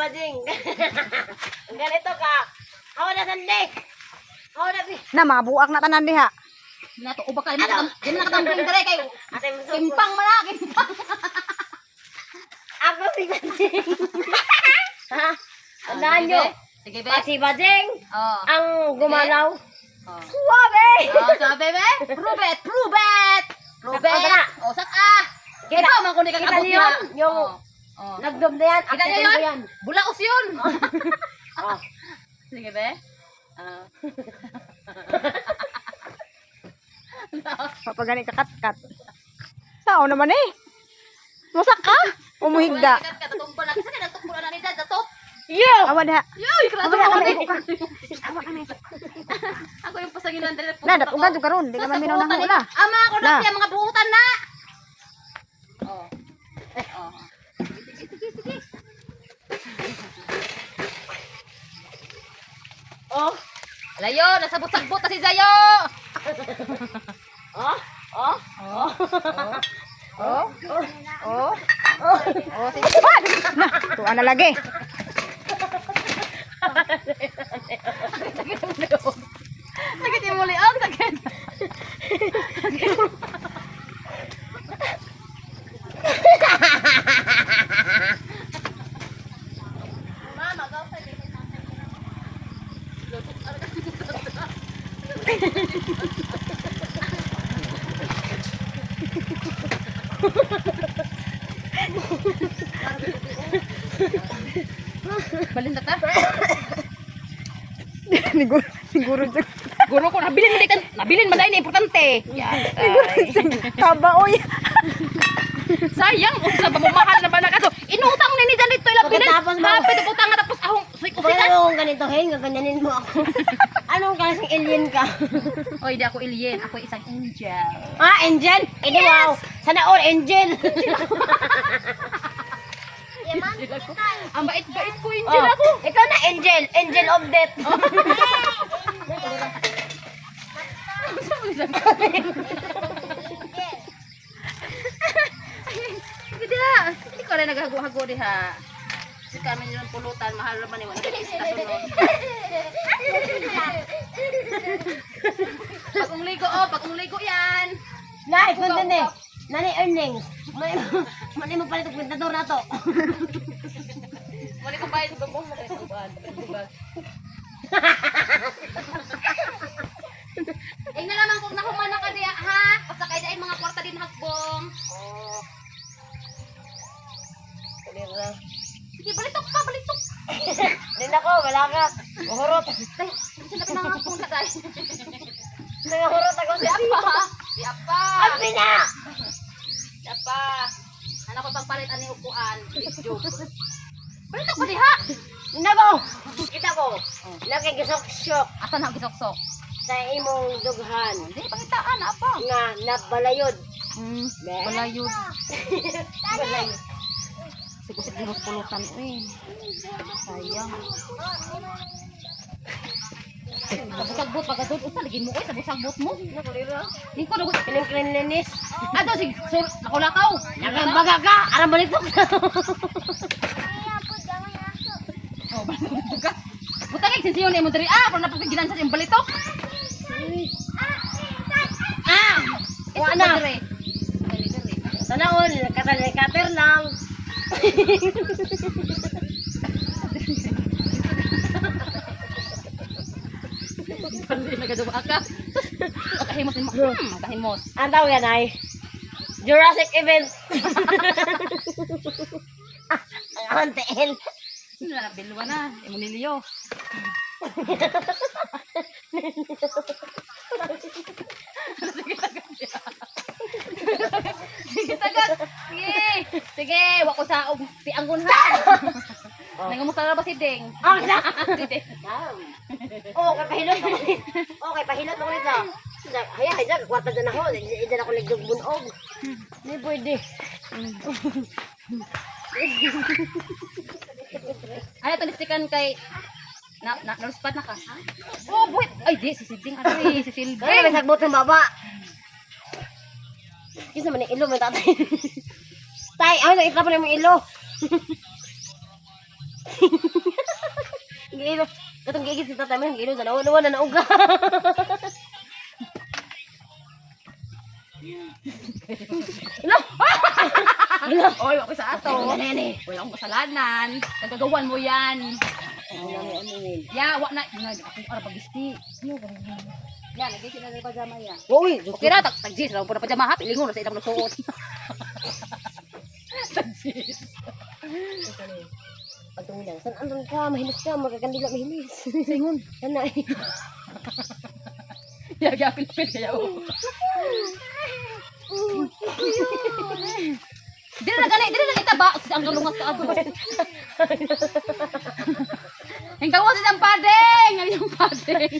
Bajing. Ganito ka. Hawa na sandi. Hawa na bi. Na mabuak na tanan diha. Nato uba kay nakatambling dire kay Ate mo kimpang man na kimpang. Ako si Bajing. Ha? Andahan nyo. Sige be. Si Bajing Oh. ang gumalaw. Oh. Suwabe! Oh, sabi be. Prove it. Prove it. Prove Sak, it. tara. Oh, sak ah. Kita. Ikaw man kun di ka Kita kabot niyo na. yun? Yung Oh. nagdob na yan. Kita Akitin niyo ko yun? yan. Bulaos yun. Oh. Sige be. Ah. Papagani ka kat-kat. Sao naman eh. Musak ka? Umuhigda. Katumbal na kasi nagtukbo na ni Dad sa top. Yo! Awa diha. Yoy, krato Awa na na ako. Tawa ka na. Ako yung pasagilan dire. Na datugan jud karon, di ka man minaw na hula. Ama ako na Na. siya mga buutan na. Oh. Oh. Sige, sige, sige. Oh! Layo, nasabot-sagbot na si Zayo. Oh! Oh! Oh. Oh. Oh. Oh, sige. Na, tuwa na lagi. Sakit yung muli ang sakit. Mama, gaw sa dito. Balin ta. Siguro jud. Guro ko nabilin man dai ni importante. Kabaoy. Sayang unsa ba mo mahal na ba na kato? Inutang ni Jan dito ila bilin. Pagkatapos mo- Kapit utang nga tapos ahong suik Kung usikan. ano kung ganito, hey, gaganyanin mo ako. Anong klaseng alien ka? Oy, di ako alien, ako isang angel. Ah, angel? Eh, wow. Sana all angel. Ang bait-bait ko angel Oh, ako. ikaw na angel. Angel of death. Sige diha. Hindi ko rin naghago-hago diha. Si kami yung pulutan, mahal naman ni wala istasyon nun. Pag uligo yan. Nay, kung din eh. Nani earnings. Mani mo palit ang pintador na to. Mali ko bayad sa bubong mo kayo sa uban. Tingnan naman kung nahumana ka diya ha. Basta kayo dahil mga kwarta din hakbong. Oh. Kalira. Sige, balitok ka, balitok. Din ako, wala ka. Uhurot. Tay, kasi na pinangakong na tayo. Uhurot ako Si sa Apa ha? Si Apa. Abi na! Si Apa. Ano ko pagpalit ani upuan? Joke. Balitok ko diha. Nako! Kita ko. Nakigisok-syok Asa na gisok-sok? sa imong dughan. Hindi, pangitaan na apa. Nga, nabalayod. Be? Balayod. Balayod. Sigusig din pulutan eh. Sayang. Sabusagbot pagkatod usa lagi mo oy sabusagbot mo. Nakulira. Di ko nagot. Kiling-kilininis. Ato sig sur nakulakaw. Nakambaga ka! Aram balitok na! Oh, balitok. Butang sinsiyon ni mo diri pero napagilan sa yung balitok. Ah! Wala na! Diri. Sana all, katalikater lang. Pandi nagaduwa ka. Makahimos ni mo. Makahimos. Ang tawag yan ay Jurassic event. Ang antiin. Sino na bilwa na? Emunilio. Sige tagat. Sige. Sige, wa ko sa tianggon ha. Nangamusta na ba si Ding? Oh, sa? Si Ding. Oh, kay pahilot ako ni. Oh, kay pahilot ako ni sa. Haya, haya, kwata dyan ako. Diyan ako nagdug bunog. Hindi pwede. Ano tulistikan kay naluspat na ka? Oh, buwit. Ay, di, si Siding. Ano eh, si Kaya Silving. may sagbot ng baba. Kasi man yung ilo, may tatay. Tay, ay, nakita pa na yung ilo. Gilo. Katong gigit si tatay man, gilo sa nawa na nauga. Ilo. Ilo. Oy, ako sa ato. Nene. Wala akong kasalanan. Nagagawan mo yan. Ya, wa na. Ako para pagisti. Yan, nagigit na ng pajama yan. Uy, Okay ra, tagjis lang po na pajama ha. Pilingon na sa ilang nagsuot. Tagjis. Pagtungilan. San andun ka? Mahilis ka. Magagandila mahilis. Singon. Ano eh. Yagapin-pin kaya o. Dili na itaba. Ang galungas ka ako. Hinggawa sa padeng! Ang padeng!